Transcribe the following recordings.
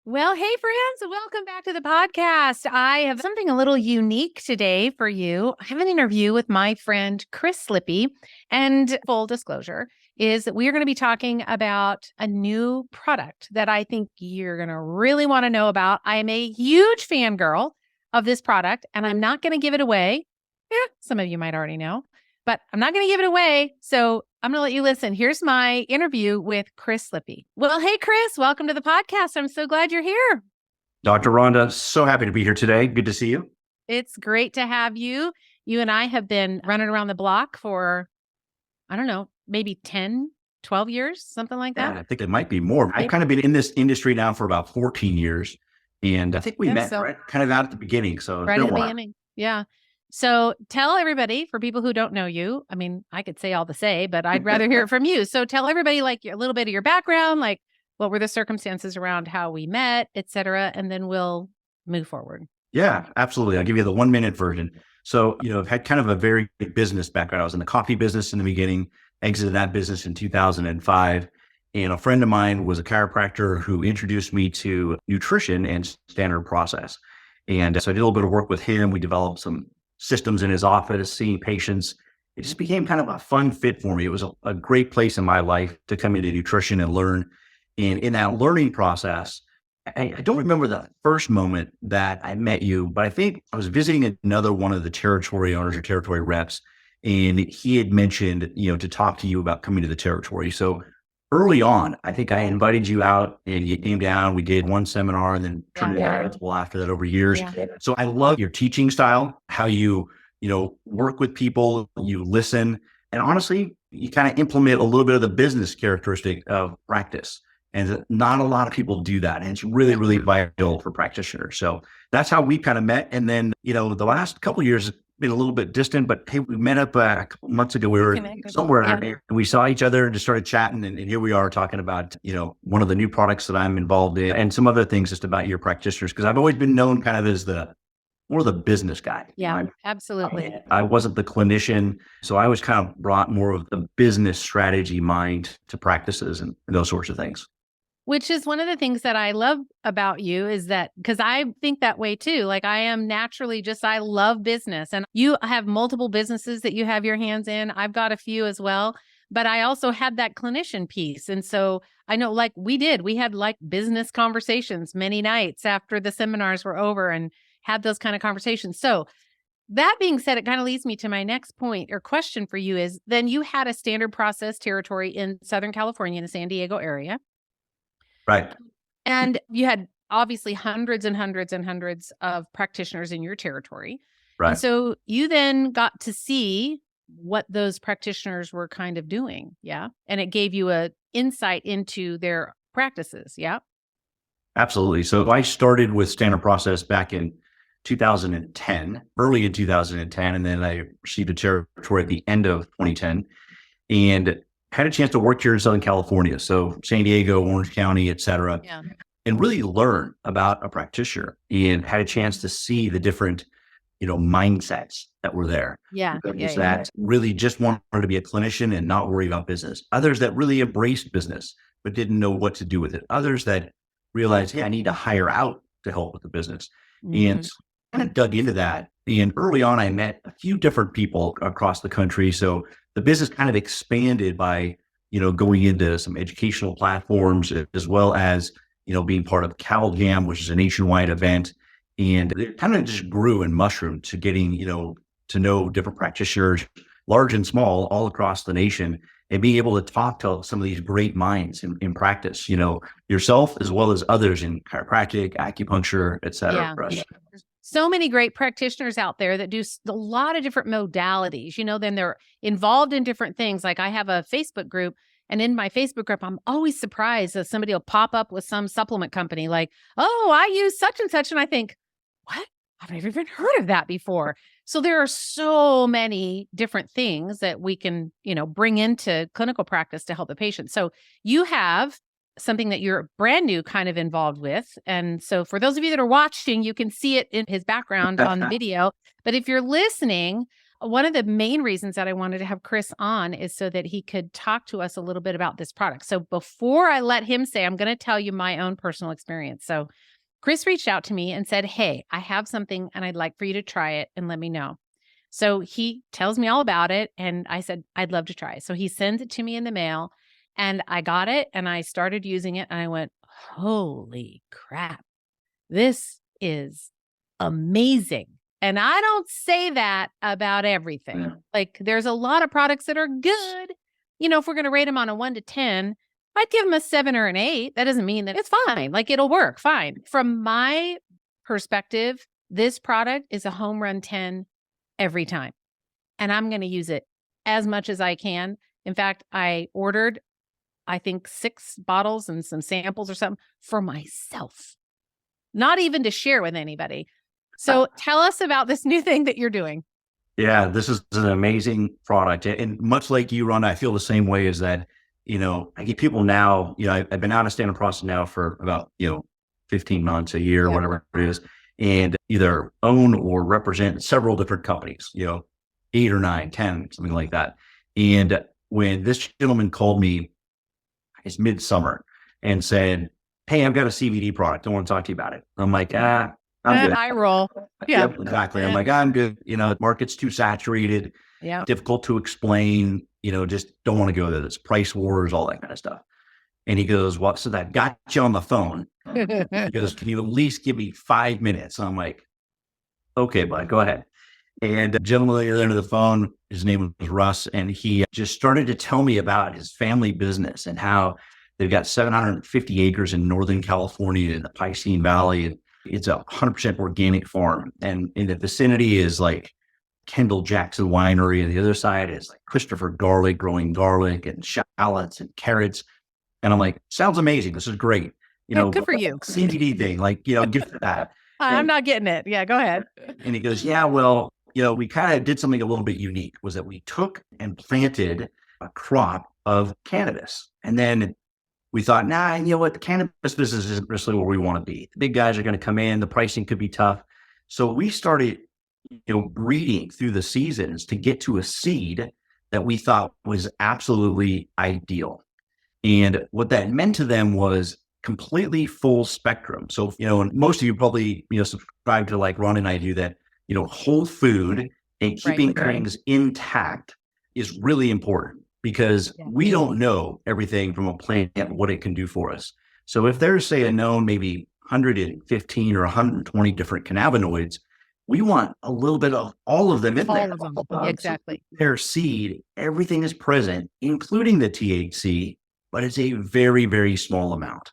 Well, hey, friends, welcome back to the podcast. I have something a little unique today for you. I have an interview with my friend, Chris Lippe. And full disclosure is that we are going to be talking about a new product that I think you're going to really want to know about. I am a huge fangirl of this product, and I'm not going to give it away. Yeah, some of you might already know, but I'm not going to give it away. So I'm going to let you listen. Here's my interview with Chris Lippe. Well, hey, Chris, welcome to the podcast. I'm so glad you're here. Dr. Rhonda, so happy to be here today. Good to see you. It's great to have you. You and I have been running around the block for, I don't know, maybe 10, 12 years, something like that. Yeah, I think it might be more. I've kind of been in this industry now for about 14 years. And I think we met right kind of out at the beginning. So right at the beginning. Yeah. So tell everybody, for people who don't know you, I mean, I could say all the say, but I'd rather hear it from you. So tell everybody like a little bit of your background, like what were the circumstances around how we met, et cetera, and then we'll move forward. Yeah, absolutely. I'll give you the 1-minute version. So, I've had kind of a very big business background. I was in the coffee business in the beginning, exited that business in 2005. And a friend of mine was a chiropractor who introduced me to nutrition and standard process. And so I did a little bit of work with him. We developed some systems in his office, seeing patients. It just became kind of a fun fit for me. It was a great place in my life to come into nutrition and learn. And in that learning process, I don't remember the first moment that I met you, but I think I was visiting another one of the territory owners or territory reps, and he had mentioned, to talk to you about coming to the territory. So early on, I think I invited you out and you came down. We did one seminar and then turned into multiple after that over years. Yeah. So I love your teaching style, how you, work with people, you listen, and honestly, you kind of implement a little bit of the business characteristic of practice. And not a lot of people do that. And it's really, really vital for practitioners. So that's how we kind of met. And then, the last couple of years, been a little bit distant, but hey, we met up a couple months ago. We were somewhere and we saw each other and just started chatting. And here we are talking about, one of the new products that I'm involved in and some other things just about your practitioners. Because I've always been known kind of as more the business guy. Yeah, right? Absolutely. I wasn't the clinician. So I always kind of brought more of the business strategy mind to practices and those sorts of things. Which is one of the things that I love about you is that, because I think that way too. Like I am naturally I love business, and you have multiple businesses that you have your hands in. I've got a few as well, but I also had that clinician piece. And so I know like we had like business conversations many nights after the seminars were over and had those kind of conversations. So that being said, it kind of leads me to my next point or question for you is then you had a standard process territory in Southern California in the San Diego area. Right. And you had obviously hundreds and hundreds and hundreds of practitioners in your territory. Right. And so you then got to see what those practitioners were kind of doing. Yeah. And it gave you an insight into their practices. Yeah. Absolutely. So I started with standard process back in 2010, early in 2010, and then I received a territory at the end of 2010. And had a chance to work here in Southern California. So San Diego, Orange County, et cetera, and really learn about a practitioner and had a chance to see the different, mindsets that were there. That really just wanted to be a clinician and not worry about business. Others that really embraced business, but didn't know what to do with it. Others that realized, hey, I need to hire out to help with the business. And kind of dug into that. And early on, I met a few different people across the country. So the business kind of expanded by, going into some educational platforms as well as, being part of Cal Jam, which is a nationwide event. And it kind of just grew and mushroomed to getting, to know different practitioners, large and small, all across the nation, and being able to talk to some of these great minds in practice, yourself as well as others in chiropractic, acupuncture, et cetera. Yeah. So many great practitioners out there that do a lot of different modalities, then they're involved in different things. Like I have a Facebook group, and in my Facebook group, I'm always surprised that somebody will pop up with some supplement company like, oh, I use such and such. And I think, what? I've never even heard of that before. So there are so many different things that we can, bring into clinical practice to help the patient. So you have something that you're brand new kind of involved with. And so for those of you that are watching, you can see it in his background on the video. But if you're listening, one of the main reasons that I wanted to have Chris on is so that he could talk to us a little bit about this product. So before I let him say, I'm going to tell you my own personal experience. So Chris reached out to me and said, hey, I have something and I'd like for you to try it and let me know. So he tells me all about it. And I said, I'd love to try it. So he sends it to me in the mail and I got it and I started using it and I went, holy crap, this is amazing. And I don't say that about everything. Yeah. Like there's a lot of products that are good. If we're going to rate them on a 1 to 10, I'd give them a 7 or an 8. That doesn't mean that it's fine. Like it'll work fine. From my perspective, this product is a home run 10 every time. And I'm going to use it as much as I can. In fact, I ordered, I think 6 bottles and some samples or something for myself, not even to share with anybody. So tell us about this new thing that you're doing. Yeah, this is an amazing product. And much like you, Rhonda, I feel the same way is that, I get people now, I've been out of stand-up process now for about, 15 months, a year, Yeah. whatever it is, and either own or represent several different companies, 8 or 9, 10, something like that. And when this gentleman called me, it's midsummer and said, hey, I've got a CBD product. I want to talk to you about it. I'm like, I'm good. I roll. Yeah. Yep, exactly. I'm like, I'm good. The market's too saturated, Yeah. difficult to explain, just don't want to go there. It's price wars, all that kind of stuff. And he goes, well, so that got you on the phone. He goes, can you at least give me 5 minutes? I'm like, okay, bud, go ahead. And the gentleman at the end of the phone, his name was Russ, and he just started to tell me about his family business and how they've got 750 acres in Northern California in the Piscine Valley. It's a 100% organic farm. And in the vicinity is like Kendall Jackson Winery. And the other side is like Christopher Garlic growing garlic and shallots and carrots. And I'm like, sounds amazing. This is great. Good for you. CBD thing, give it that. I'm not getting it. Yeah, go ahead. And he goes, yeah, well, we kind of did something a little bit unique was that we took and planted a crop of cannabis. And then we thought, you know what? The cannabis business isn't really where we want to be. The big guys are going to come in. The pricing could be tough. So we started, breeding through the seasons to get to a seed that we thought was absolutely ideal. And what that meant to them was completely full spectrum. So, and most of you probably, subscribe to like Ron and I do that, whole food and keeping things intact is really important. Because we don't know everything from a plant, what it can do for us. So if there's, say, a known maybe 115 or 120 different cannabinoids, we want a little bit of all of them in there. All of them. Exactly. So their seed, everything is present, including the THC, but it's a very, very small amount.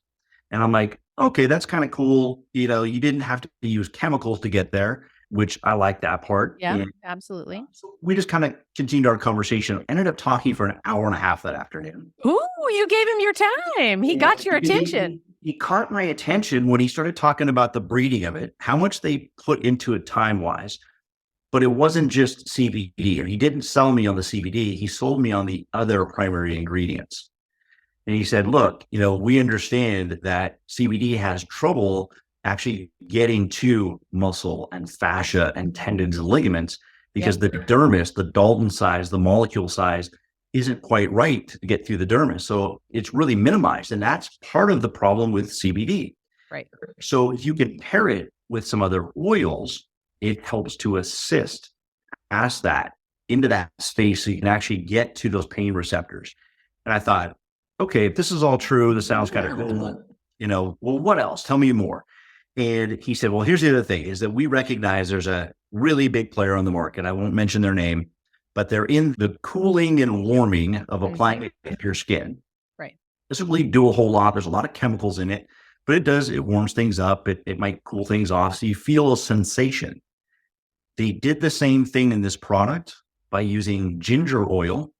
And I'm like, okay, that's kind of cool. You didn't have to use chemicals to get there, which I like that part. Yeah, and absolutely. so we just kind of continued our conversation, ended up talking for an hour and a half that afternoon. Ooh, you gave him your time. He got your attention. He caught my attention when he started talking about the breeding of it, how much they put into it time-wise. But it wasn't just CBD. He didn't sell me on the CBD. He sold me on the other primary ingredients. And he said, look, we understand that CBD has trouble actually getting to muscle and fascia and tendons and ligaments because the dermis, the Dalton size, the molecule size isn't quite right to get through the dermis. So it's really minimized. And that's part of the problem with CBD. Right. So if you can pair it with some other oils, it helps to assist past that into that space so you can actually get to those pain receptors. And I thought, okay, if this is all true, this sounds kind of cool. Well, what else? Tell me more. And he said, well, here's the other thing is that we recognize there's a really big player on the market. I won't mention their name, but they're in the cooling and warming of applying it to your skin. Right. Doesn't really do a whole lot. There's a lot of chemicals in it, but it warms things up. It might cool things off. So you feel a sensation. They did the same thing in this product by using ginger oil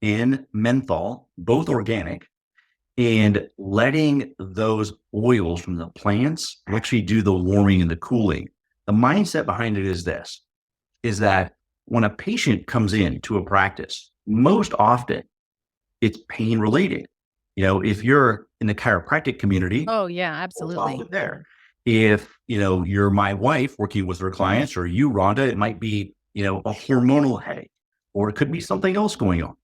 and menthol, both organic, and letting those oils from the plants actually do the warming and the cooling. The mindset behind it is this, is that when a patient comes in to a practice, most often it's pain related. If you're in the chiropractic community. Oh yeah, absolutely. There. If, you're my wife working with her clients or you, Rhonda, it might be a hormonal headache, or it could be something else going on.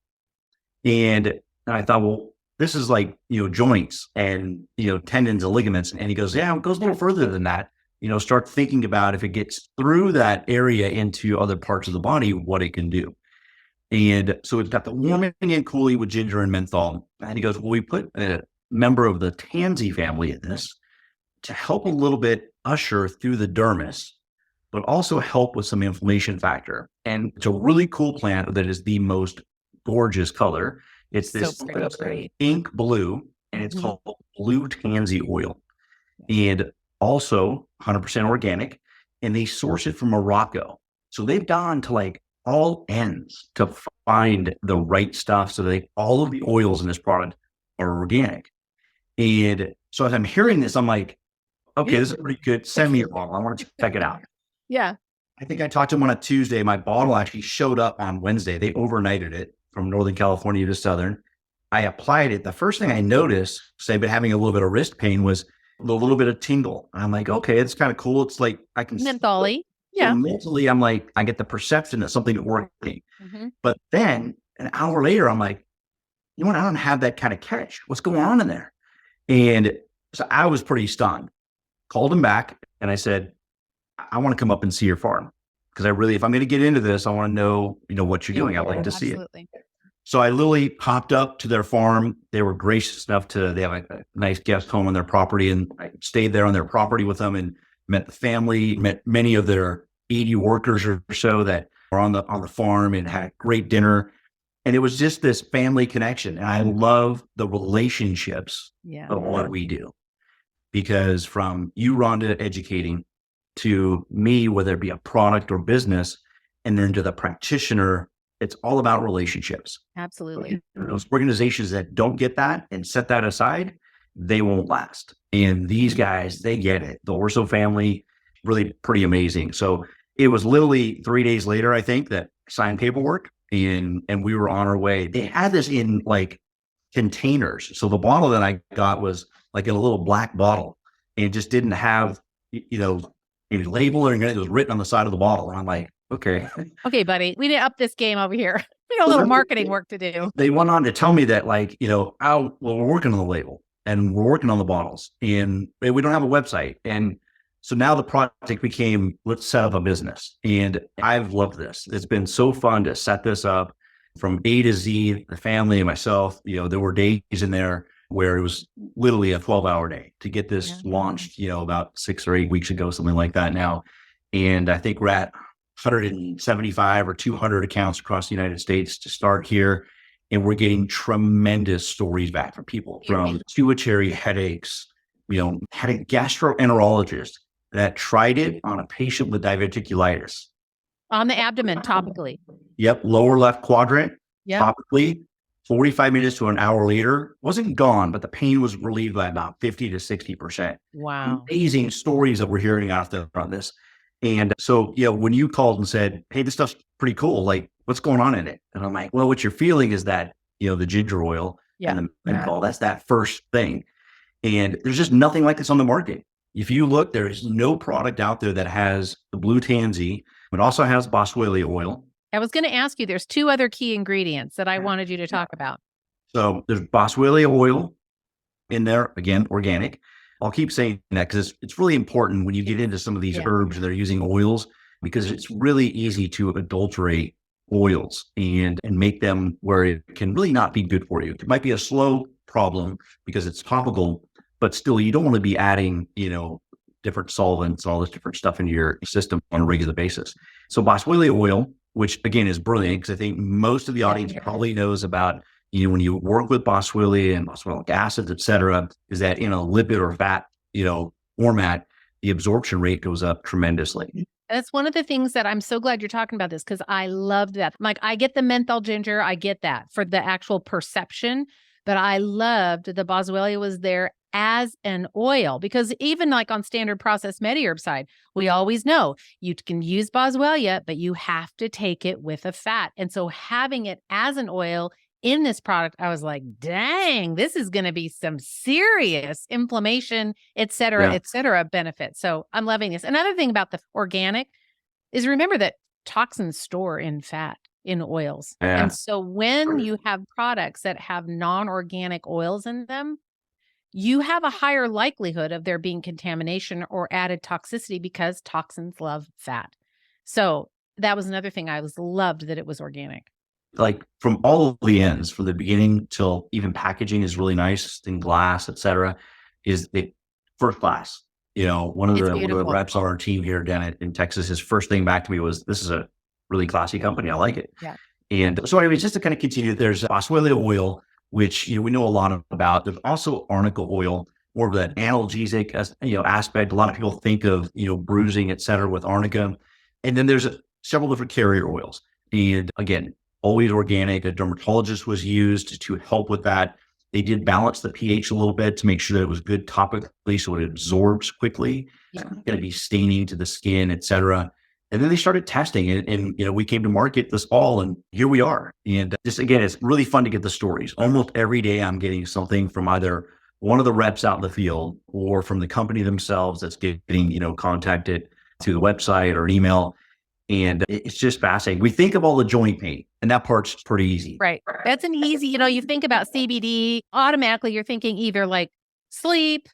And I thought, well, this is like, joints and, tendons and ligaments. And he goes, yeah, it goes a little further than that. Start thinking about if it gets through that area into other parts of the body, what it can do. And so it's got the warming and cooling with ginger and menthol. And he goes, well, we put a member of the tansy family in this to help a little bit usher through the dermis, but also help with some inflammation factor. And it's a really cool plant that is the most gorgeous color. It's this ink blue, and it's called blue tansy oil. And also 100% organic. And they source it from Morocco. So they've gone to like all ends to find the right stuff so that all of the oils in this product are organic. And so as I'm hearing this, I'm like, okay, this is pretty good. Send me a bottle. I want to check it out. Yeah. I think I talked to them on a Tuesday. My bottle actually showed up on Wednesday. They overnighted it from Northern California to Southern. I applied it. The first thing I noticed, say, I've been having a little bit of wrist pain, was a little bit of tingle. I'm like, okay, it's kind of cool. It's like I can mentally. Yeah. Mentally, I'm like, I get the perception that something is working. But then an hour later, I'm like, you know what? I don't have that kind of catch. What's going on in there? And so I was pretty stunned. Called him back and I said, I want to come up and see your farm because if I'm going to get into this, I want to know, what you're doing. I'd like to see it. So I literally popped up to their farm. They were gracious enough they have a nice guest home on their property, and I stayed there on their property with them and met the family, met many of their 80 workers or so that were on the farm, and had a great dinner. And it was just this family connection. And I love the relationships of what we do, because from you, Rhonda, educating, to me, whether it be a product or business, and then to the practitioner, it's all about relationships. Absolutely. Those organizations that don't get that and set that aside, they won't last. And these guys, they get it. The Orso family, really pretty amazing. So it was literally 3 days later, I think, that I signed paperwork and we were on our way. They had this in like containers. So the bottle that I got was like in a little black bottle, and it just didn't have, any label or anything. It was written on the side of the bottle. And I'm like, okay, buddy, we need to up this game over here. We got a little marketing work to do. They went on to tell me that, like, we're working on the label and we're working on the bottles, and we don't have a website. And so now the project became, let's set up a business. And I've loved this. It's been so fun to set this up from A to Z, the family and myself. There were days in there where it was literally a 12-hour day to get this launched, about 6 or 8 weeks ago, something like that now. And I think we're at 175 or 200 accounts across the United States to start here. And we're getting tremendous stories back from people from pituitary headaches. Had a gastroenterologist that tried it on a patient with diverticulitis. On the abdomen, topically. Yep. Lower left quadrant, topically. 45 minutes to an hour later, wasn't gone, but the pain was relieved by about 50 to 60%. Wow. Amazing stories that we're hearing out there on this. And so, when you called and said, hey, this stuff's pretty cool, like, what's going on in it? And I'm like, well, what you're feeling is that, the ginger oil and the menthol, that's that first thing. And there's just nothing like this on the market. If you look, there is no product out there that has the blue tansy, but also has boswellia oil. I was going to ask you, there's 2 other key ingredients that I wanted you to talk about. So there's boswellia oil in there, again, organic. I'll keep saying that because it's really important when you get into some of these herbs that are using oils, because it's really easy to adulterate oils and make them where it can really not be good for you. It might be a slow problem because it's topical, but still you don't want to be adding, different solvents and all this different stuff into your system on a regular basis. So boswellia oil, which again is brilliant, because I think most of the audience probably knows about, when you work with boswellia and boswellic acids, et cetera, is that in a lipid or fat, format, the absorption rate goes up tremendously. That's one of the things that I'm so glad you're talking about this, because I loved that. Like, I get the menthol ginger, I get that for the actual perception, but I loved the boswellia was there as an oil, because even like on standard processed MediHerb side, we always know you can use boswellia, but you have to take it with a fat. And so having it as an oil in this product, I was like, dang, this is going to be some serious inflammation, et cetera benefits. So I'm loving this. Another thing about the organic is, remember that toxins store in fat, in oils. Yeah. And so when you have products that have non-organic oils in them, you have a higher likelihood of there being contamination or added toxicity because toxins love fat. So that was another thing I loved that it was organic. Like from all of the ends, from the beginning till even packaging is really nice in glass, et cetera, is it first class. One of the reps on our team here down in Texas, his first thing back to me was, "This is a really classy company. I like it." Yeah. And so anyways, just to kind of continue, there's boswellia oil, which, we know a lot about. There's also arnica oil, more of that analgesic, aspect. A lot of people think of, bruising, et cetera, with arnica. And then there's several different carrier oils. And again, always organic. A dermatologist was used to help with that. They did balance the pH a little bit to make sure that it was good topically so it absorbs quickly. It's not going to be staining to the skin, et cetera. And then they started testing it, and we came to market this fall, and here we are. And just again, it's really fun to get the stories. Almost every day I'm getting something from either one of the reps out in the field or from the company themselves that's getting, contacted through the website or an email. And it's just fascinating. We think of all the joint pain, and that part's pretty easy. Right. That's an easy, you think about CBD, automatically you're thinking either like sleep,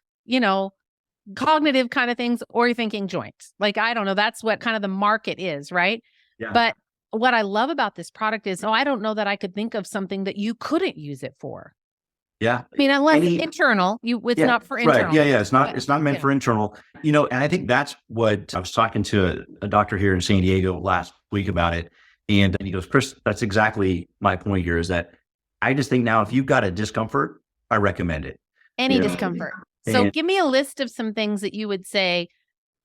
cognitive kind of things, or you're thinking joints. Like, I don't know. That's what kind of the market is, right? Yeah. But what I love about this product is, I don't know that I could think of something that you couldn't use it for. Yeah. I mean, unless internal, it's not for internal. Right. Yeah. It's not meant for internal, and I think that's what I was talking to a doctor here in San Diego last week about it. And he goes, "Chris, that's exactly my point here, is that I just think now if you've got a discomfort, I recommend it." Any discomfort. So give me a list of some things that you would say,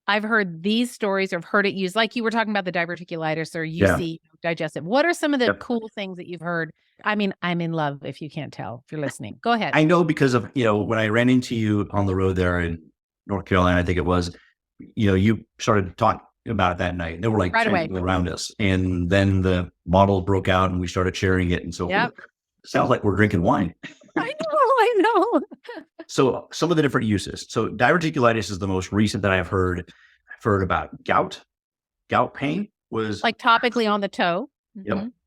I've heard these stories or have heard it used, like you were talking about the diverticulitis or UC digestive. What are some of the cool things that you've heard? I mean, I'm in love, if you can't tell, if you're listening. Go ahead. I know because of, when I ran into you on the road there in North Carolina, I think it was, you started talking about it that night. There were like 10 people around us. And then the bottle broke out and we started sharing it and so forth. Sounds like we're drinking wine. I know. So some of the different uses. So diverticulitis is the most recent that I've heard. I've heard about gout. Gout pain was like topically on the toe.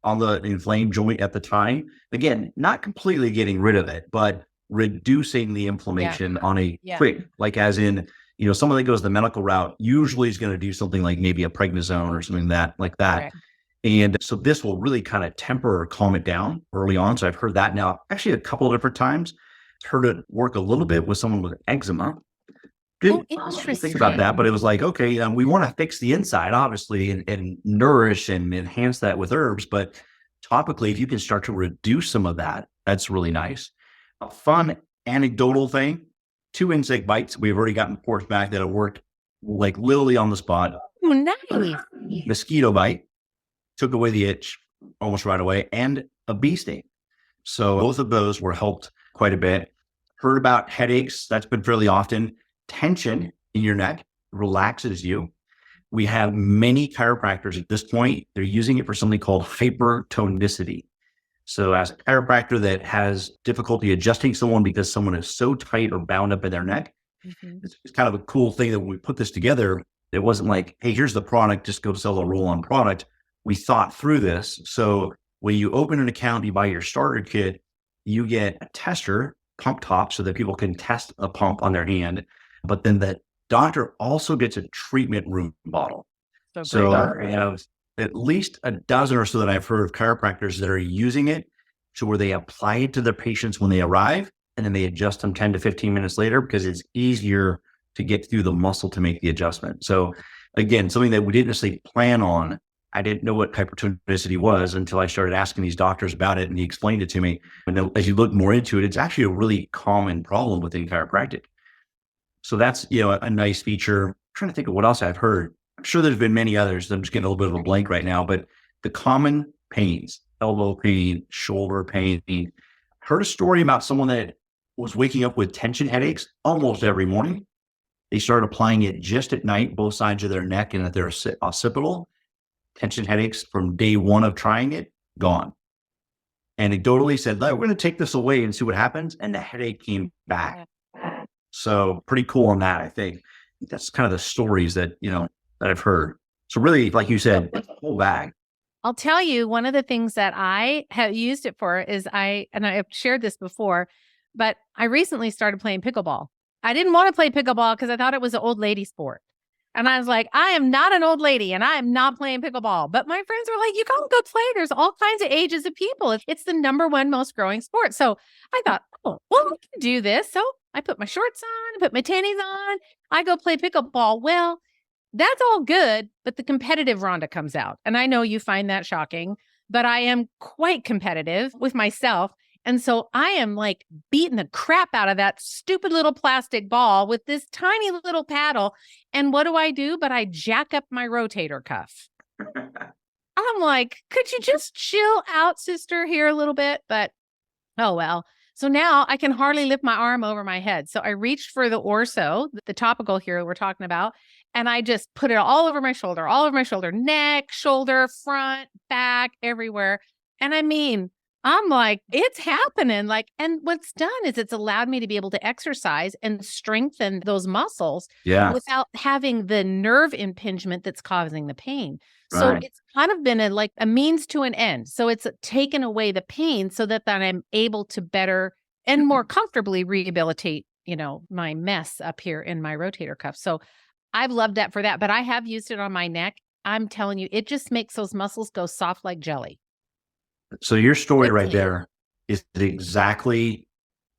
On the inflamed joint at the time. Again, not completely getting rid of it, but reducing the inflammation on a quick, like as in, someone that goes the medical route usually is going to do something like maybe a prednisone or something like that. Right. And so this will really kind of temper or calm it down early on. So I've heard that now actually a couple of different times. Heard it work a little bit with someone with eczema. Didn't think about that, but it was like, okay, we want to fix the inside, obviously, and nourish and enhance that with herbs. But topically, if you can start to reduce some of that, that's really nice. A fun anecdotal thing, 2 insect bites. We've already gotten reports back that have worked like literally on the spot. Oh, nice. Mosquito bite, took away the itch almost right away, and a bee sting. So both of those were helped quite a bit. Heard about headaches. That's been fairly often. Tension in your neck relaxes you. We have many chiropractors at this point. They're using it for something called hypertonicity. So as a chiropractor that has difficulty adjusting someone because someone is so tight or bound up in their neck, it's kind of a cool thing that when we put this together, it wasn't like, hey, here's the product, just go sell a roll-on product. We thought through this. So when you open an account, you buy your starter kit, you get a tester, pump top, so that people can test a pump on their hand. But then the doctor also gets a treatment room bottle. So I have at least a dozen or so that I've heard of chiropractors that are using it to where they apply it to their patients when they arrive, and then they adjust them 10 to 15 minutes later because it's easier to get through the muscle to make the adjustment. So again, something that we didn't necessarily plan on. I didn't know what hypertonicity was until I started asking these doctors about it, and he explained it to me. And then as you look more into it, it's actually a really common problem within chiropractic. So that's, a nice feature. I'm trying to think of what else I've heard. I'm sure there's been many others. I'm just getting a little bit of a blank right now, but the common pains, elbow pain, shoulder pain. Heard a story about someone that was waking up with tension headaches almost every morning. They started applying it just at night, both sides of their neck and at their occipital. Tension headaches from day one of trying it, gone. Anecdotally said, we're going to take this away and see what happens. And the headache came back. So pretty cool on that, I think. That's kind of the stories that, that I've heard. So really, like you said, it's a whole bag. I'll tell you, one of the things that I have used it for is and I've shared this before, but I recently started playing pickleball. I didn't want to play pickleball because I thought it was an old lady sport. And I was like, I am not an old lady and I am not playing pickleball. But my friends were like, you gotta go play. There's all kinds of ages of people. It's the number one most growing sport. So I thought, oh, well, we can do this. So I put my shorts on, I put my tennies on, I go play pickleball. Well, that's all good, but the competitive Rhonda comes out. And I know you find that shocking, but I am quite competitive with myself. And so I am like beating the crap out of that stupid little plastic ball with this tiny little paddle. And what do? But I jack up my rotator cuff. I'm like, could you just chill out, sister, here a little bit? But oh, well. So now I can hardly lift my arm over my head. So I reached for the Orso, the topical here we're talking about, and I just put it all over my shoulder, neck, shoulder, front, back, everywhere. And I mean, I'm like, it's happening. Like, and what's done is it's allowed me to be able to exercise and strengthen those muscles without having the nerve impingement that's causing the pain. So it's kind of been like a means to an end. So it's taken away the pain so that then I'm able to better and more comfortably rehabilitate, my mess up here in my rotator cuff. So I've loved that for that, but I have used it on my neck. I'm telling you, it just makes those muscles go soft like jelly. So your story right there is exactly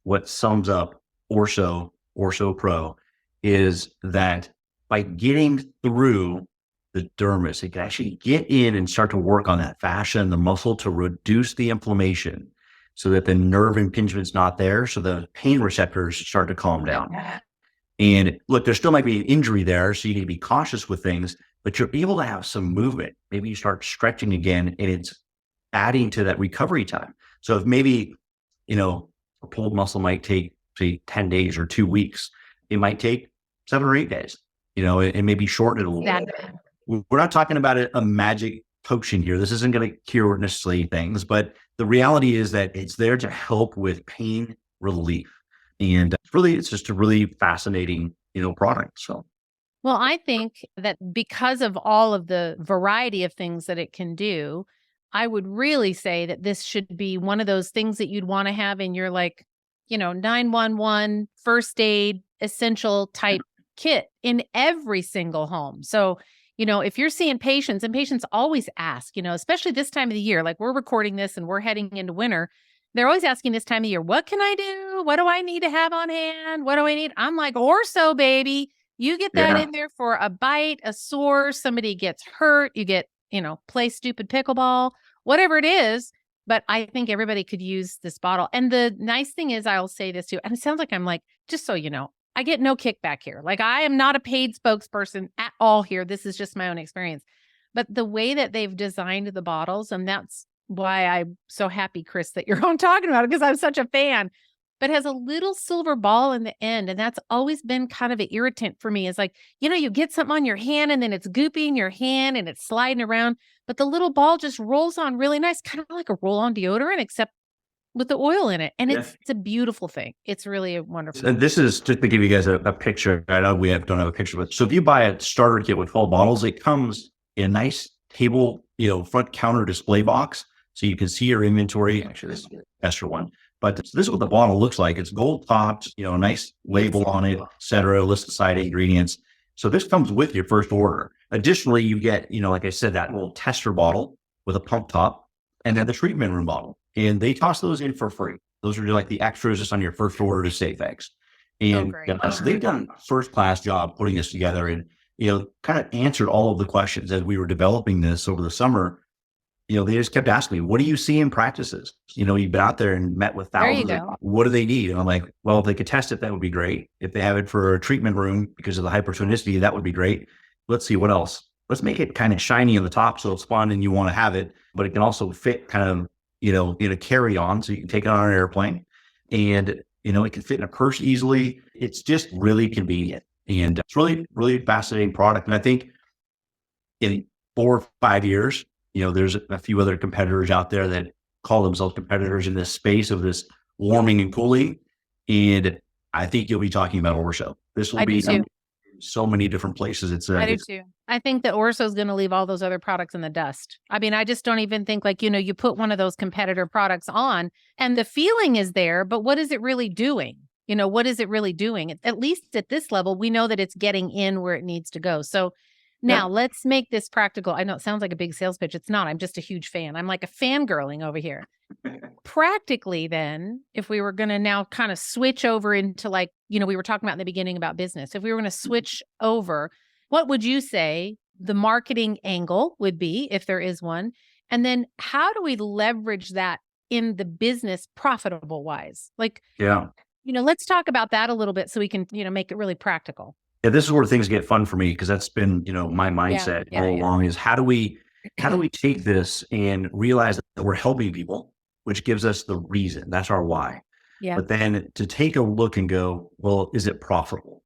what sums up Orso Pro, is that by getting through the dermis, it can actually get in and start to work on that fascia and the muscle to reduce the inflammation so that the nerve impingement's not there. So the pain receptors start to calm down. And look, there still might be an injury there, so you need to be cautious with things, but you're able to have some movement. Maybe you start stretching again and it's adding to that recovery time. So if maybe, a pulled muscle might take, say, 10 days or 2 weeks, it might take 7 or 8 days, and maybe shorten it a little bit. We're not talking about a magic potion here. This isn't going to cure necessarily things, but the reality is that it's there to help with pain relief. And it's just a really fascinating, product. So, well, I think that because of all of the variety of things that it can do, I would really say that this should be one of those things that you'd want to have in your 911 first aid essential type kit in every single home. So, if you're seeing patients, and patients always ask, especially this time of the year, like we're recording this and we're heading into winter, they're always asking this time of year, what can I do? What do I need to have on hand? What do I need? I'm like, Orso, baby. You get that in there for a bite, a sore, somebody gets hurt, you get, play stupid pickleball, whatever it is. But I think everybody could use this bottle. And the nice thing is, I'll say this too, and it sounds like I'm like, just so you know, I get no kickback here. Like I am not a paid spokesperson at all here. This is just my own experience. But the way that they've designed the bottles, and that's why I'm so happy, Chris, that you're on talking about it, because I'm such a fan, but has a little silver ball in the end. And that's always been kind of an irritant for me. It's like, you get something on your hand and then it's goopy in your hand and it's sliding around, but the little ball just rolls on really nice, kind of like a roll-on deodorant, except with the oil in it. And it's a beautiful thing. It's really a wonderful And this is just to give you guys a picture. I know don't have a picture, but so if you buy a starter kit with full bottles, it comes in a nice table, front counter display box. So you can see your inventory. Actually, this is the extra one. But this is what the bottle looks like. It's gold topped, a nice label on it, et cetera, list of side ingredients. So this comes with your first order. Additionally, you get, like I said, that little tester bottle with a pump top, and then the treatment room bottle. And they toss those in for free. Those are like the extras just on your first order to save things. And so they've done a first-class job putting this together and, kind of answered all of the questions as we were developing this over the summer. They just kept asking me, what do you see in practices? You've been out there and met with thousands. What do they need? And I'm like, well, if they could test it, that would be great. If they have it for a treatment room because of the hypertonicity, that would be great. Let's see what else. Let's make it kind of shiny on the top so it's fun and you want to have it, but it can also fit kind of, in a carry-on so you can take it on an airplane. And, it can fit in a purse easily. It's just really convenient. And it's really, really fascinating product. And I think in 4 or 5 years, there's a few other competitors out there that call themselves competitors in this space of this warming and cooling. And I think you'll be talking about Orso. This will be so many different places. I do too. I think that Orso is going to leave all those other products in the dust. I mean, I just don't even think like, you put one of those competitor products on and the feeling is there, but what is it really doing? What is it really doing? At least at this level, we know that it's getting in where it needs to go. So now let's make this practical. I know it sounds like a big sales pitch. It's not. I'm just a huge fan. I'm like a fangirling over here. Practically then, if we were going to now kind of switch over into like, we were talking about in the beginning about business, if we were going to switch over, what would you say the marketing angle would be if there is one? And then how do we leverage that in the business profitable wise? Like, let's talk about that a little bit so we can, make it really practical. Yeah, this is where things get fun for me because that's been, my mindset all along is how do we take this and realize that we're helping people, which gives us the reason. That's our why. Yeah. But then to take a look and go, well, is it profitable?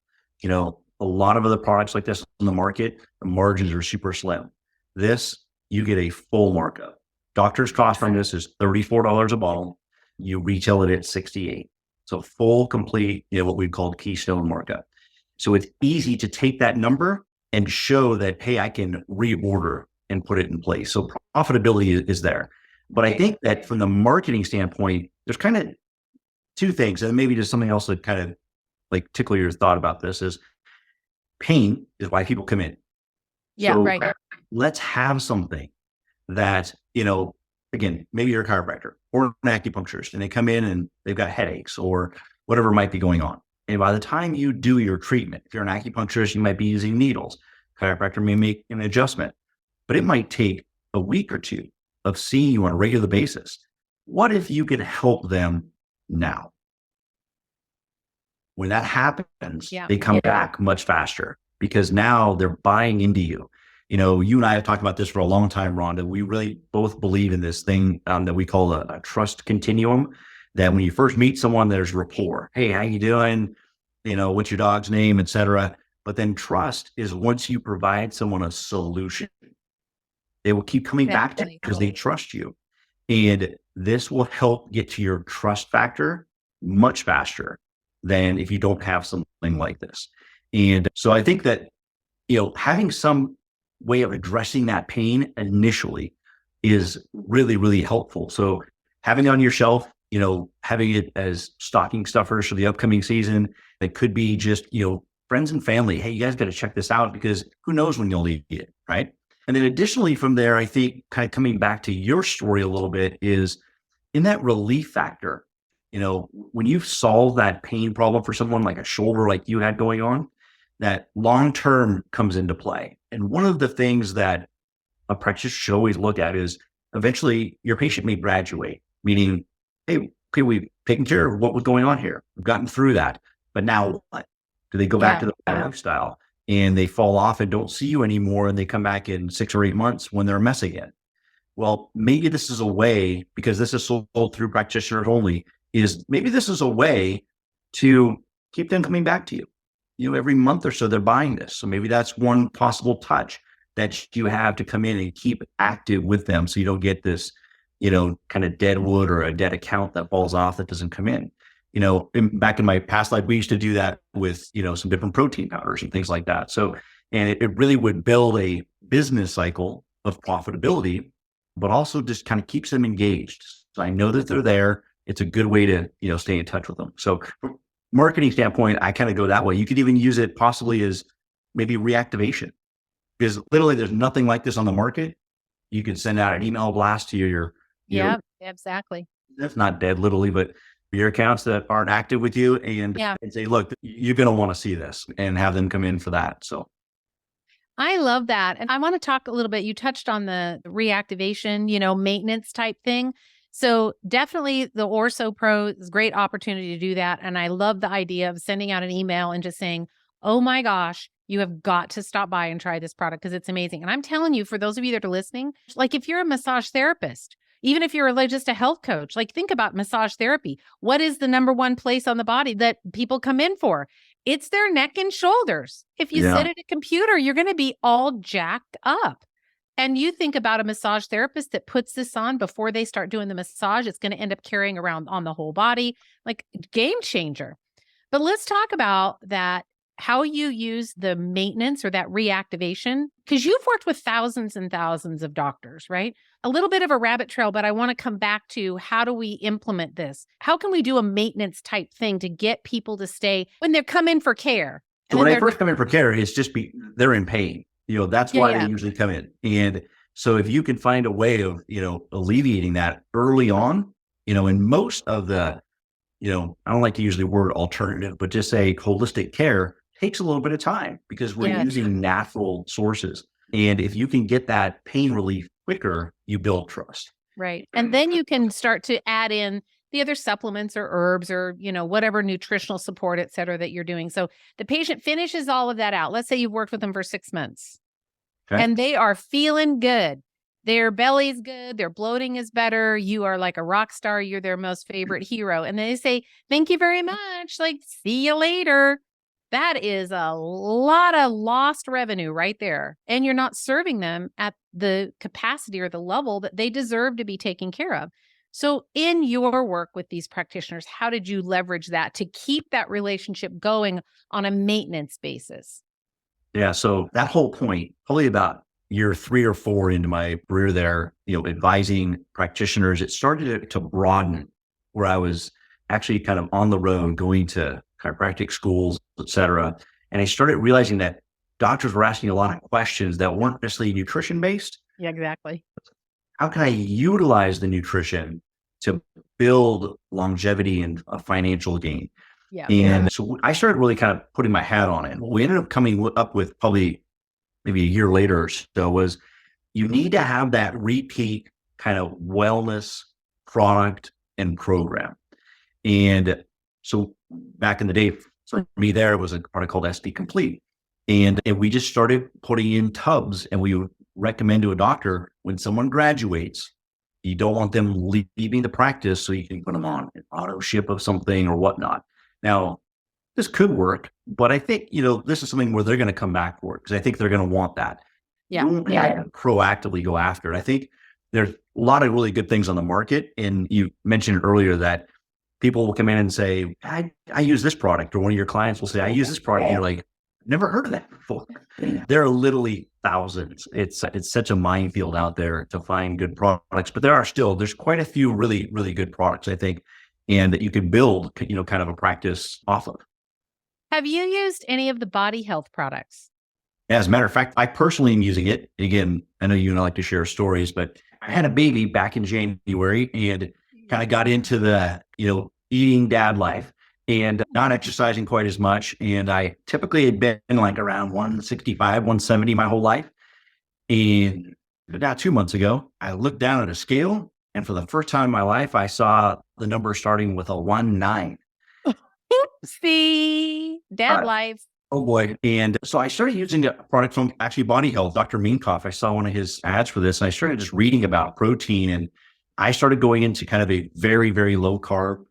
A lot of other products like this on the market, the margins are super slim. This, you get a full markup. Doctor's cost on this is $34 a bottle. You retail it at $68. So full, complete, what we call keystone markup. So it's easy to take that number and show that, hey, I can reorder and put it in place. So profitability is there. But I think that from the marketing standpoint, there's kind of two things, and maybe just something else that kind of like tickle your thought about this is pain is why people come in. Yeah, so right. Let's have something that, again, maybe you're a chiropractor or an acupuncturist and they come in and they've got headaches or whatever might be going on. And by the time you do your treatment, if you're an acupuncturist, you might be using needles. Chiropractor may make an adjustment, but it might take a week or two of seeing you on a regular basis. What if you could help them now? When that happens, they come back much faster because now they're buying into you. You and I have talked about this for a long time, Rhonda. We really both believe in this thing that we call a trust continuum, that when you first meet someone, there's rapport. Hey, how you doing? What's your dog's name, et cetera. But then trust is once you provide someone a solution, they will keep coming back to you because they trust you. And this will help get to your trust factor much faster than if you don't have something like this. And so I think that, having some way of addressing that pain initially is really, really helpful. So having it on your shelf, having it as stocking stuffers for the upcoming season, it could be just, friends and family. Hey, you guys got to check this out because who knows when you'll need it, right? And then additionally from there, I think kind of coming back to your story a little bit is in that relief factor, when you solve that pain problem for someone like a shoulder like you had going on, that long-term comes into play. And one of the things that a practitioner should always look at is eventually your patient may graduate, meaning, hey, okay, we've taken care of what was going on here. We've gotten through that. But now what? Do they go back to the lifestyle and they fall off and don't see you anymore and they come back in 6 or 8 months when they're a mess again? Well, maybe this is a way, because this is sold through practitioners only, is maybe this is a way to keep them coming back to you. Every month or so they're buying this. So maybe that's one possible touch that you have to come in and keep active with them so you don't get this, kind of dead wood or a dead account that falls off that doesn't come in. Back in my past life, we used to do that with, some different protein powders and things like that. So, and it really would build a business cycle of profitability, but also just kind of keeps them engaged. So I know that they're there. It's a good way to, stay in touch with them. So from a marketing standpoint, I kind of go that way. You could even use it possibly as maybe reactivation, because literally there's nothing like this on the market. You can send out an email blast to your exactly. That's not dead literally, but your accounts that aren't active with you and say, look, you're going to want to see this and have them come in for that. So I love that. And I want to talk a little bit. You touched on the reactivation, maintenance type thing. So definitely the Orso Pro is a great opportunity to do that. And I love the idea of sending out an email and just saying, oh my gosh, you have got to stop by and try this product because it's amazing. And I'm telling you, for those of you that are listening, like if you're a massage therapist, even if you're like just a health coach, like think about massage therapy. What is the number one place on the body that people come in for? It's their neck and shoulders. If you sit at a computer, you're going to be all jacked up. And you think about a massage therapist that puts this on before they start doing the massage, it's going to end up carrying around on the whole body, like game changer. But let's talk about that how you use the maintenance or that reactivation, because you've worked with thousands and thousands of doctors, right? A little bit of a rabbit trail, but I want to come back to how do we implement this? How can we do a maintenance type thing to get people to stay when they come in for care? So when they first come in for care, it's just they're in pain. That's why they usually come in. And so if you can find a way of, alleviating that early on, in most of the, I don't like to use the word alternative, but just say holistic care takes a little bit of time because we're using natural sources. And if you can get that pain relief quicker, you build trust. Right. And then you can start to add in the other supplements or herbs or, whatever nutritional support, et cetera, that you're doing. So the patient finishes all of that out. Let's say you've worked with them for 6 months and they are feeling good. Their belly's good. Their bloating is better. You are like a rock star. You're their most favorite hero. And they say, thank you very much. Like, see you later. That is a lot of lost revenue right there. And you're not serving them at the capacity or the level that they deserve to be taken care of. So in your work with these practitioners, how did you leverage that to keep that relationship going on a maintenance basis? Yeah. So that whole point, probably about year 3 or 4 into my career there, advising practitioners, it started to broaden where I was actually kind of on the road going to chiropractic schools, et cetera. And I started realizing that doctors were asking a lot of questions that weren't necessarily nutrition based. Yeah, exactly. How can I utilize the nutrition to build longevity and a financial gain? Yeah. And so I started really kind of putting my hat on it. What we ended up coming up with probably maybe a year later or so was you need to have that repeat kind of wellness product and program. And so back in the day, for me, there was a product called SD Complete. And we just started putting in tubs, and we would recommend to a doctor when someone graduates, you don't want them leaving the practice, so you can put them on an auto ship of something or whatnot. Now, this could work, but I think, this is something where they're going to come back for it because I think they're going to want that. Yeah. Proactively go after it. I think there's a lot of really good things on the market. And you mentioned earlier that people will come in and say, I use this product, or one of your clients will say, I use this product. And you're like, never heard of that before. There are literally thousands. It's such a minefield out there to find good products, but there's quite a few really, really good products, I think, and that you can build, kind of a practice off of. Have you used any of the body health products? As a matter of fact, I personally am using it. Again, I know you and I like to share stories, but I had a baby back in January and kind of got into the, eating dad life and not exercising quite as much. And I typically had been like around 165, 170 my whole life. And about 2 months ago, I looked down at a scale, and for the first time in my life, I saw the number starting with a 19. See, dad life. Oh boy. And so I started using a product from actually Body Health, Dr. Minkoff. I saw one of his ads for this, and I started just reading about protein, and I started going into kind of a very, very low carb,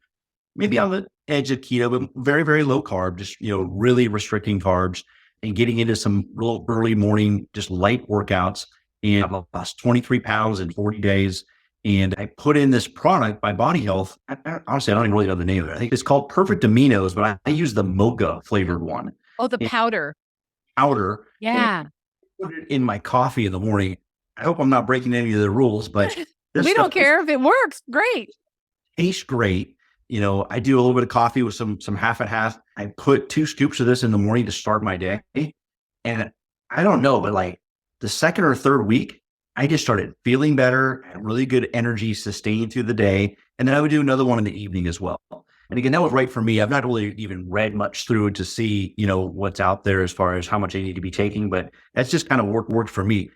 maybe on the edge of keto, but very, very low carb, just, really restricting carbs and getting into some real early morning, just light workouts. And I've lost 23 pounds in 40 days. And I put in this product by Body Health. Honestly, I don't even really know the name of it. I think it's called Perfect Aminos, but I use the mocha flavored one. Oh, the powder. Powder. Yeah. Put it in my coffee in the morning. I hope I'm not breaking any of the rules, but we don't care if it works. Great. Tastes great. I do a little bit of coffee with some half and half. I put 2 scoops of this in the morning to start my day. And I don't know, but like the second or third week, I just started feeling better, had really good energy sustained through the day. And then I would do another one in the evening as well. And again, that was right for me. I've not really even read much through it to see, what's out there as far as how much I need to be taking, but that's just kind of worked for me.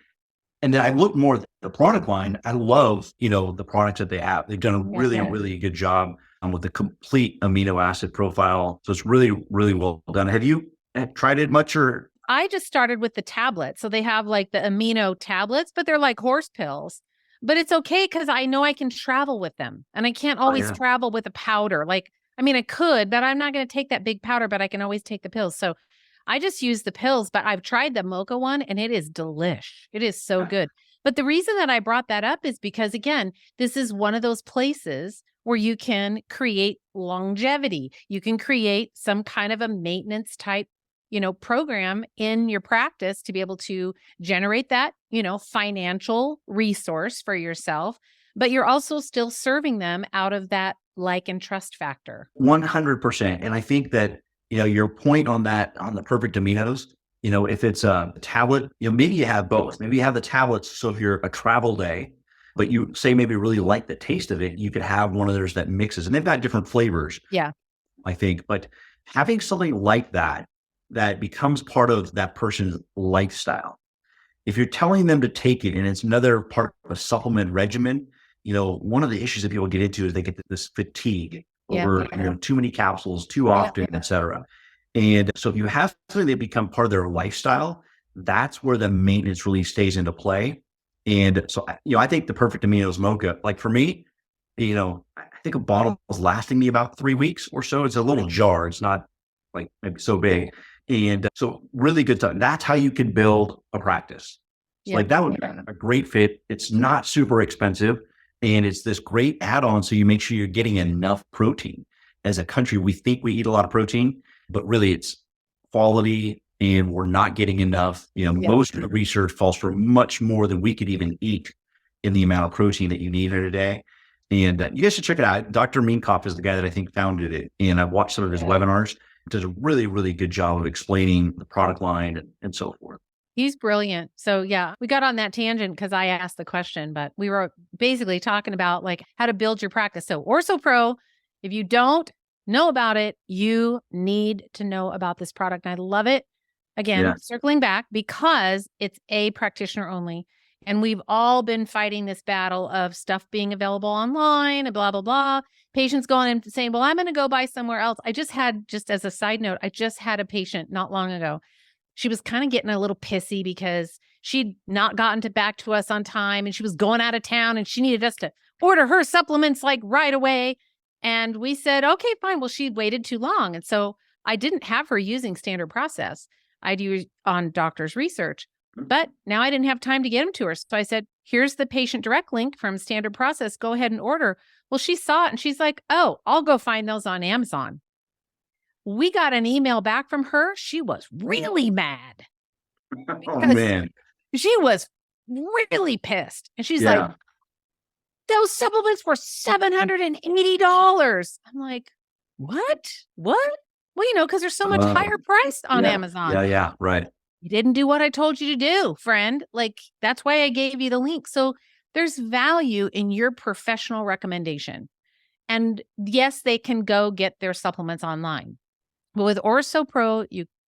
And then I look more at the product line. I love, the products that they have. They've done a really good job with the complete amino acid profile. So it's really, really well done. Have you tried it much or? I just started with the tablets. So they have like the amino tablets, but they're like horse pills. But it's okay because I know I can travel with them, and I can't always travel with a powder. I could, but I'm not going to take that big powder, but I can always take the pills. So I just use the pills, but I've tried the mocha one and it is delish. It is so good. But the reason that I brought that up is because, again, this is one of those places where you can create longevity. You can create some kind of a maintenance type program in your practice to be able to generate that, financial resource for yourself, but you're also still serving them out of that like and trust factor. 100%. And I think that, your point on that, on the perfect aminos, if it's a tablet, maybe you have both. Maybe you have the tablets. So if you're a travel day, but you say maybe really like the taste of it, you could have one of theirs that mixes, and they've got different flavors. Yeah. I think, but having something like that becomes part of that person's lifestyle. If you're telling them to take it and it's another part of a supplement regimen, one of the issues that people get into is they get this fatigue over, too many capsules, too often, et cetera. And so if you have something that become part of their lifestyle, that's where the maintenance really stays into play. And so, I think the perfect aminos mocha, like for me, I think a bottle is lasting me about 3 weeks or so. It's a little jar. It's not like maybe so big. And so really good stuff. That's how you can build a practice. So like that would be a great fit. It's not super expensive. And it's this great add-on. So you make sure you're getting enough protein. As a country, we think we eat a lot of protein, but really it's quality and we're not getting enough. Most of the research falls for much more than we could even eat in the amount of protein that you need in a day. And you guys should check it out. Dr. Minkoff is the guy that I think founded it. And I've watched some of his webinars. Does a really, really good job of explaining the product line and so forth. He's brilliant. So we got on that tangent because I asked the question, but we were basically talking about like how to build your practice. So Orso Pro, if you don't know about it, you need to know about this product. And I love it. Again, circling back because it's a practitioner only. And we've all been fighting this battle of stuff being available online and blah, blah, blah. Patients going and saying, well, I'm going to go buy somewhere else. Just as a side note, I just had a patient not long ago. She was kind of getting a little pissy because she'd not gotten back to us on time and she was going out of town and she needed us to order her supplements like right away. And we said, okay, fine. Well, she'd waited too long. And so I didn't have her using standard process. I'd use on doctor's research. But now I didn't have time to get them to her. So I said, here's the patient direct link from standard process. Go ahead and order. Well, she saw it and she's like, oh, I'll go find those on Amazon. We got an email back from her. She was really mad. Oh, man. She was really pissed. And she's like, those supplements were $780. I'm like, what? Well, because they're so much higher priced on Amazon. Yeah, right. You didn't do what I told you to do, friend. Like, that's why I gave you the link. So there's value in your professional recommendation. And yes, they can go get their supplements online. But with Orso Pro,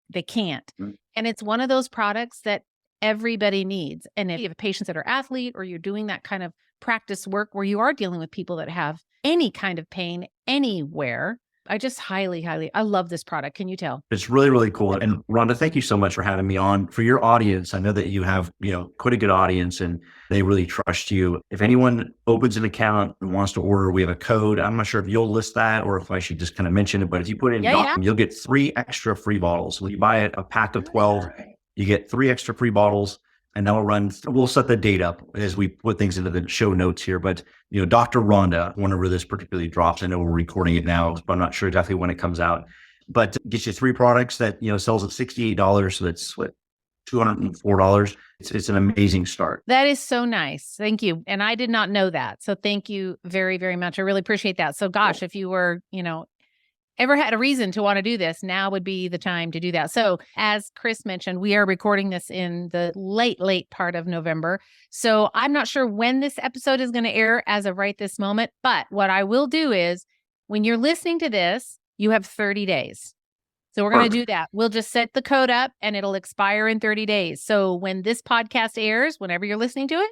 they can't. And it's one of those products that everybody needs. And if you have patients that are athlete or you're doing that kind of practice work where you are dealing with people that have any kind of pain anywhere, I just I love this product. Can you tell? It's really, really cool. And Rhonda, thank you so much for having me on. For your audience, I know that you have, quite a good audience and they really trust you. If anyone opens an account and wants to order, we have a code. I'm not sure if you'll list that or if I should just kind of mention it, but if you put in, you'll get 3 extra free bottles. When you buy a pack of 12, you get 3 extra free bottles. And that we'll set the date up as we put things into the show notes here. But, Dr. Rhonda, whenever this particularly drops, I know we're recording it now, but I'm not sure exactly when it comes out. But get you 3 products that, sells at $68. So that's $204. It's an amazing start. That is so nice. Thank you. And I did not know that. So thank you very, very much. I really appreciate that. So gosh, if you were, ever had a reason to want to do this, now would be the time to do that. So as Chris mentioned, we are recording this in the late part of November. So I'm not sure when this episode is going to air as of right this moment. But what I will do is when you're listening to this, you have 30 days. So we're going to do that. We'll just set the code up and it'll expire in 30 days. So when this podcast airs, whenever you're listening to it,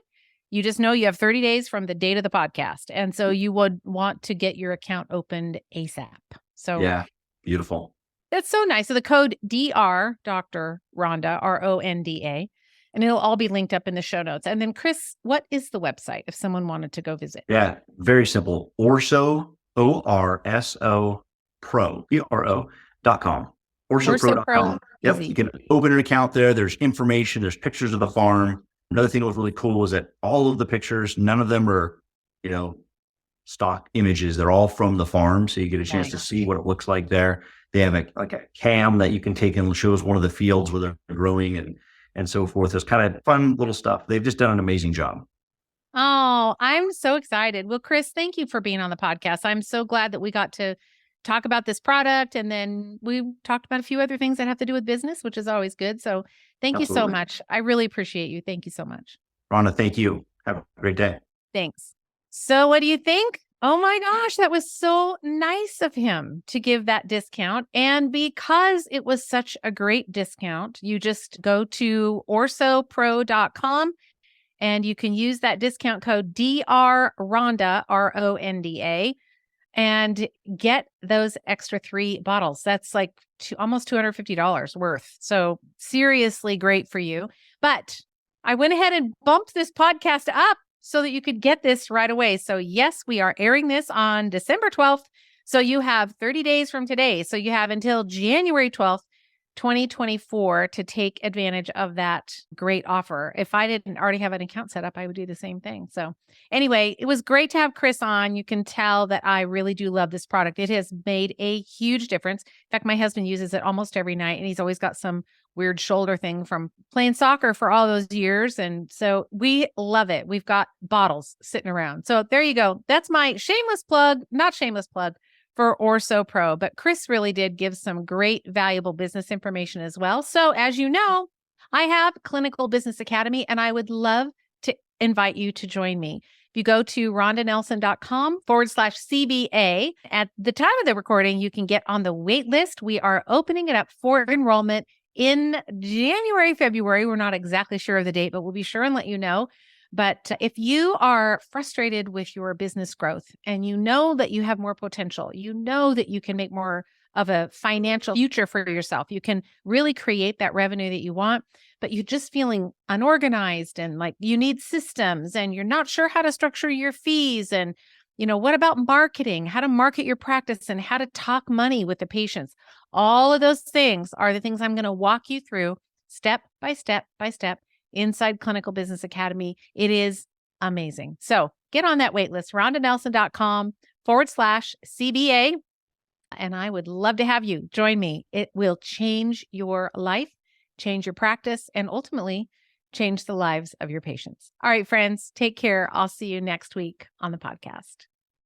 you just know you have 30 days from the date of the podcast. And so you would want to get your account opened ASAP. So yeah, beautiful. That's so nice. So the code DR, Dr. Rhonda, RONDA, and it'll all be linked up in the show notes. And then Chris, what is the website if someone wanted to go visit? Yeah, very simple. Orso, ORSO Pro, PRO.com. OrsoPro.com. Yep, you can open an account there. There's information. There's pictures of the farm. Another thing that was really cool was that all of the pictures, none of them are, stock images. They're all from the farm. So you get a chance to see what it looks like there. They have like a cam that you can take and shows one of the fields where they're growing and so forth. It's kind of fun little stuff. They've just done an amazing job. Oh, I'm so excited. Well, Chris, thank you for being on the podcast. I'm so glad that we got to talk about this product. And then we talked about a few other things that have to do with business, which is always good. So thank you so Absolutely. much. I really appreciate you. Thank you so much. Rhonda, thank you. Have a great day. Thanks. So what do you think? Oh my gosh, that was so nice of him to give that discount. And because it was such a great discount, you just go to orsopro.com and you can use that discount code DRRONDA, RONDA, and get those extra 3 bottles. That's like almost $250 worth. So seriously great for you. But I went ahead and bumped this podcast up so that you could get this right away. So yes, we are airing this on December 12th. So you have 30 days from today. So you have until January 12th, 2024 to take advantage of that great offer. If I didn't already have an account set up, I would do the same thing. So anyway, it was great to have Chris on. You can tell that I really do love this product. It has made a huge difference. In fact, my husband uses it almost every night, and he's always got some weird shoulder thing from playing soccer for all those years. And so we love it. We've got bottles sitting around. So there you go. That's my shameless plug, not shameless plug, for Orso Pro. But Chris really did give some great, valuable business information as well. So as you know, I have Clinical Business Academy, and I would love to invite you to join me. If you go to rondanelson.com/CBA, at the time of the recording, you can get on the wait list. We are opening it up for enrollment in January, February. We're not exactly sure of the date, but we'll be sure and let you know. But if you are frustrated with your business growth and you know that you have more potential, you know that you can make more of a financial future for yourself, you can really create that revenue that you want, but you're just feeling unorganized and like you need systems and you're not sure how to structure your fees. And, what about marketing, how to market your practice and how to talk money with the patients? All of those things are the things I'm going to walk you through step by step by step inside Clinical Business Academy. It is amazing. So get on that wait list, rondanelson.com/CBA. And I would love to have you join me. It will change your life, change your practice, and ultimately change the lives of your patients. All right, friends, take care. I'll see you next week on the podcast.